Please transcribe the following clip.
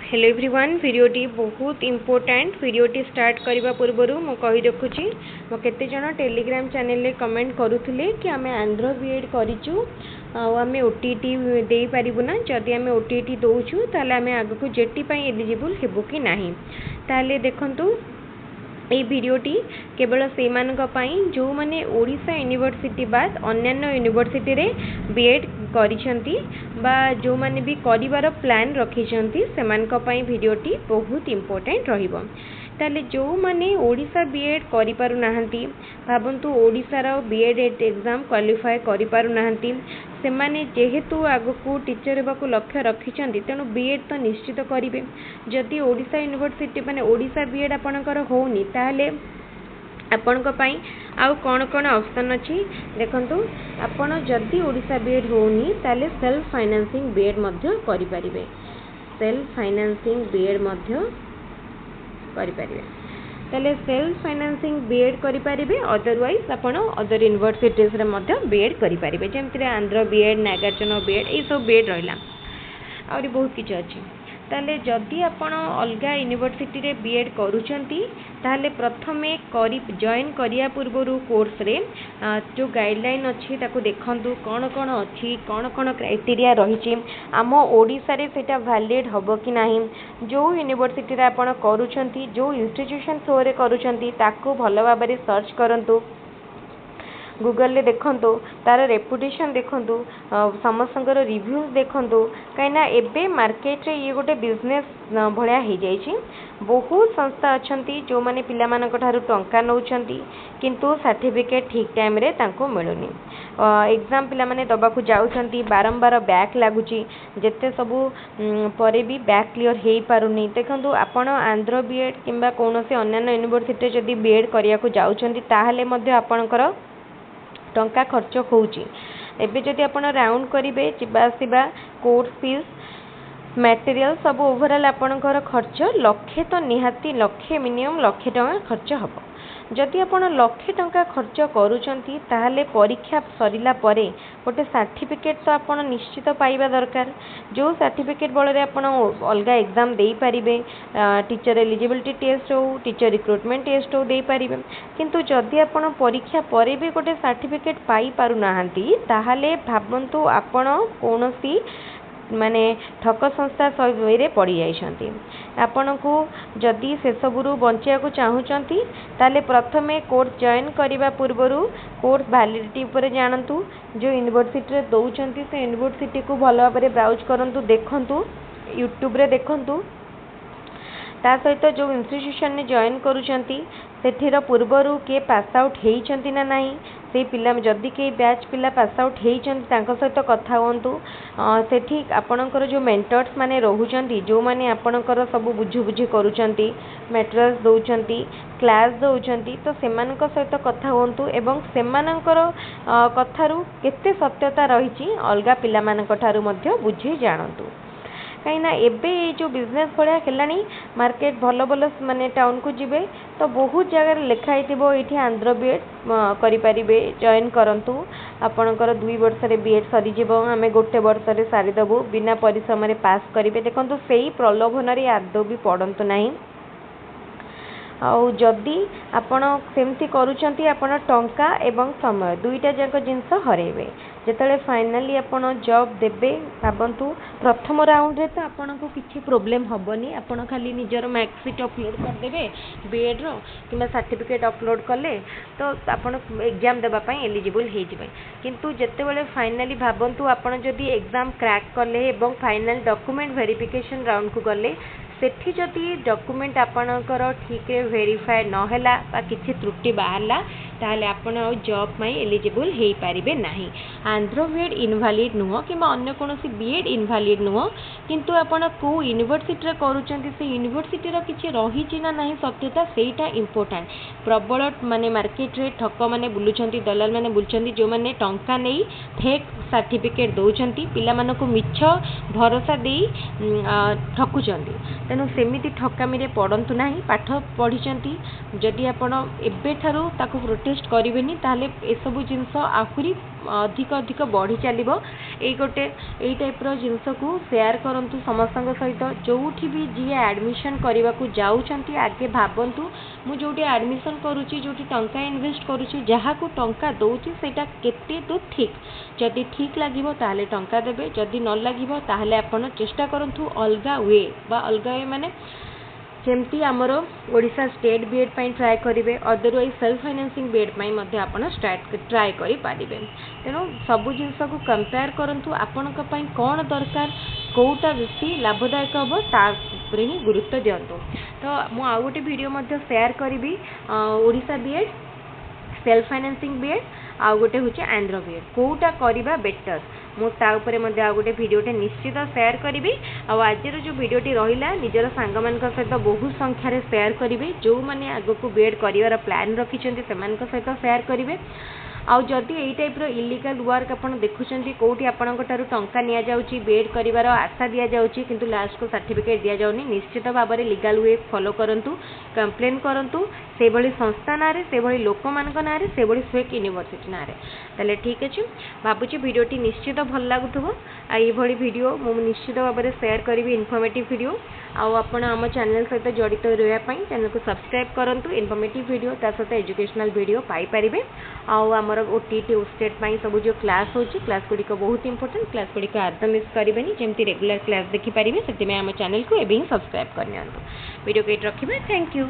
Hello everyone वीडियोटी बहुत important वीडियोटी start करने पूर्व मु कही रखुची मो केते जण टेलीग्राम चैनल रे कमेंट करूथिले कि आमे आंध्र बीएड करिचु आमे ओटीटी दे पारिबु ना जदि आमे ओटीटी दोउछु ताले आमे आगु को जेटी पई एलिजिबल हेबु कि नाही ताले देखंतु ये भिडियोटी केवल से जो माने ओडिशा यूनिवर्सिटी बाद अन्य यूनिवर्सिटी रे बीएड करिसेंती बा जो माने भी करिवार प्लान रखिसेंती सेमानक पई भिडियोटी बहुत इंपोर्टेंट रहिबो ताले जो माने ओडिशा बीएड करि पारु नाहंती भाबंतु ओडिशा रो बीएड एग्जाम क्वालिफाई करि पारु नाहंती सेमाने जेहेतु आगको टीचर हेबाकू लक्ष्य रखिसेंती तेणु बीएड तो निश्चित करिवे जदि ओडिशा यूनिवर्सिटी माने ओडिशा बीएड आपणकर होउनी ताले आपणक पई आउ कोन कोन ऑप्शन अछि देखंतु आपण जदि ओडिशा बीएड होउनी ताले सेल्फ फाइनेंसिंग बीएड मध्य करि परिबे सेल्फ फाइनेंसिंग बीएड मध्य करि परिबे ताले सेल्फ फाइनेंसिंग बीएड करि परिबे अदरवाइज आपण अदर यूनिवर्सिटीज रे मध्य बीएड करि परिबे जेमति आंध्र बीएड नागार्जुन बीएड ए सब बीएड रहिला और बहुत किछ अछि ताले जदि आपण अलगा यूनिवर्सिटी रे बीएड करूचंती ताले प्रथमे करी जॉइन करिया पूर्वरु कोर्स रे जो गाइडलाइन अछि ताको देखंतु कोन कोन अछि कोन कोन क्राइटेरिया रहिछि आम ओडिसा रे सेटा वैलिड हबो कि नाही जो यूनिवर्सिटी रे आपण करूचंती जो इंस्टीट्यूशन थ्रू रे करूचंती ताको भलो भाबरे सर्च करंतु गूगल ले देखंतु तार रेपुटेशन देखंतु समस्तंकर रिव्यूज देखंतु काइना एबे मार्केट रे ये गोटे बिजनेस भलिया हे जाईछि बहुत संस्था अछंती जो माने पिला मानक ठारू टंका नउछंती किंतु सर्टिफिकेट ठीक टाइम रे तांको मिलुनी एग्जाम पिला माने दबाकू जाउछंती बारंबार बैक लागुची जेते सबु परे भी बैक क्लियर हेई पारुनी देखंतु आपण आंध्र बीएड किंबा कोनोसे अन्य यूनिवर्सिटी जदी बीएड करिया को जाउछंती ताहाले मध्ये आपणकर टंका खर्च होउची एबे जदि आपण राउंड करिवे चिबासिबा कोर्स फीस मटेरियल सब ओवरऑल आपणकर खर्च लक्षे तो निहाती लक्षे मिनिमम लक्षे टका खर्च हबो जदि आपण लक्षे टका खर्च करूचंती ताहाले परीक्षा सरिला परे गोटे सर्टिफिकेट तो आपण निश्चित पाइबा दरकार जो सर्टिफिकेट बଳରେ आपण अलगा एग्जाम देई परिबे टीचर एलिजिबिलिटी टेस्ट हो टीचर रिक्रूटमेंट टेस्ट हो देई परिबे किंतु जदि आपण परीक्षा परे भी गोटे सर्टिफिकेट पाई पारु नाहंती ताहाले भाबंतु आपण कोनोसी माने ठक संस्था सहित पड़ी जाइछंती आपण को जदि से सबुरु बंचिया को चाहूचंती ताले प्रथमे कोर्स जॉइन करिबा पूर्वरु कोर्स वैलिडिटी ऊपर जानंतु जो यूनिवर्सिटी रे दउचंती से यूनिवर्सिटी को भलो भाबरे ब्राउज करंतु देखंतु यूट्यूब रे देखंतु ता सहित जो इंस्टीट्यूशन ने जॉइन करूचंती सेठीर पूर्वरु के पास आउट हेइचंती ना नाही से पिला जदि के बैच पिला पास आउट हेइचंती तांको सहित कथा होंतु सेठी आपणकर जो मेंटर्स माने रहउचंती जो माने आपणकर सब बुझु बुझी करूचंती मटेरियल्स दउचंती क्लास दउचंती तो सेमानक सहित कथा होंतु एवं सेमानकर कथारु केते सत्यता रहिछि अलगा पिला मानक ठारु मध्ये बुझी जानंतु कहीं एबे जो बिजनेस भलिया हेलानी मार्केट भलो भलो माने टाउन को जिबे तो बहुत जगह लिखाई थिबो एठी आंध्र बीएड करि परिबे जॉइन करंतु आपणकर 2 वर्ष रे बीएड सरी जिवो हमें गोटे वर्ष रे सारी दबु बिना परिश्रम रे पास करिवे देखंतु सेही प्रलोभन रे आदो भी पडंतु नाही आउ जदि आपण सेमती करूचंती आपण टंका एवं समय दुईटा जाक जिंस हरेबे जेतले फाइनली आपण जॉब देबे भाबंतु प्रथम राउंड रे तो आपण को किछि प्रॉब्लम हबनी आपण खाली निजर मार्कशीट अपलोड कर देबे बीएड रो किबा सर्टिफिकेट अपलोड कले तो आपण एग्जाम देबा पई एलिजिबल हे जिवे किंतु जेते बेले फाइनली भाबंतु आपण जदि एग्जाम क्रैक कले एवं फाइनल डॉक्यूमेंट वेरिफिकेशन राउंड को गले सेठी जदि डॉक्यूमेंट आपणकर ठीक वेरीफाई न हैला बा किछि त्रुटि बाहरला ताहले आपण जॉब में एलिजिबल हे पारिबे नाही आंध्र बीएड इनवैलिड नुह कि अन्य कोनोसी बीएड इनवैलिड नुह किंतु आपण को यूनिवर्सिटी रे करूचंती से यूनिवर्सिटी रो किछि रहिछि ना नाही सत्यता सेटा इंपोर्टेंट प्रबल माने मार्केट रे ठक माने बुलुचंती दलाल माने बुलचंती जो माने टंका नै फेक सर्टिफिकेट दउचंती पिला मानको मिछ भरोसा देई ठकुचंती तेणु सेमिति ठकामी रे पड़ंतु नाही पाठ पढ़िचंती जदि आपण एबे ठारू ताको प्रोटेस्ट करेनि ताले ए सब जिनस आहुरी अधिक अधिक बढ़ी चलो यही टाइप्र जिनस को शेयर करूँ समस्त सहित जो भी जी एडमिशन करने को जाऊँच आगे भावतु मुझे एडमिशन करुँची जो टंका इन्वेस्ट करुँची जहाँ को टंका दौची सेटा केते तो ठीक जदि ठीक लगे ताले टंका देवे जदि न लगे ताले आपण चेष्टा करूँ अलगा वे बा अलगा वे माने जमती आमर ओडिशा स्टेट बीएड पाई ट्राए करेंगे अदरवाइज सेल्फ फाइनेंसिंग बीएड पाई आपण ट्राए करें तेणु सबू जिनस को कंपेयर करूँ आपण कौन दरकार कौटा बेसी लाभदायक हम तापर ही गुरुत्व दिंतु। तो मुझे आउ गोटे वीडियो शेयर करी Odisha BEd self financing BEd आउ गोटे हूँ आंध्र बीएड कौटा करवा बेटर मुझे आ गोटे भिडटे निश्चित शेयर करी आज जो भिडटी रहा निजर सांग मान सहित बहुत संख्यार शेयर करेंगे जो मैंने आग को बीएड कर प्लान रखिंट से सहित शेयर करेंगे आउ जदि यही टाइप इलीगल वर्क आप देखुं कौटी आपंठ टंका नि जाऊँगी बीएड कर आशा दि जाऊँगी किंतु लास्ट को सर्टिफिकेट दि जाऊनी निश्चित भाव में लीगल वे फॉलो करूँ कंप्लेन करूँ से भली संस्था ना से भली लोक मान ना से भली स्वेक यूनिवर्सिटी ना ताले ठीक अच्छे भावुँ भिडटी निश्चित भल लगुव ये भिडियो मुझे निश्चित भाव में शेयर करी इनफॉर्मेटिव वीडियो आपण आम चैनल सहित जड़ित रही चैनल को सब्सक्राइब करूँ इनफॉर्मेटिव वीडियो ता सहित एजुकेशनल वीडियो पाइपर आमर ओटीटी ओस्टेट सब जो क्लास हो क्लास गुड़िक बहुत इंपोर्टेंट क्लास गुड़िक आदम मिस करेंगे जमी रेगुलर क्लास देखिपारे से आम चैनल को एवं सब्सक्राइब करनी वीडियो को रखिए। Thank you.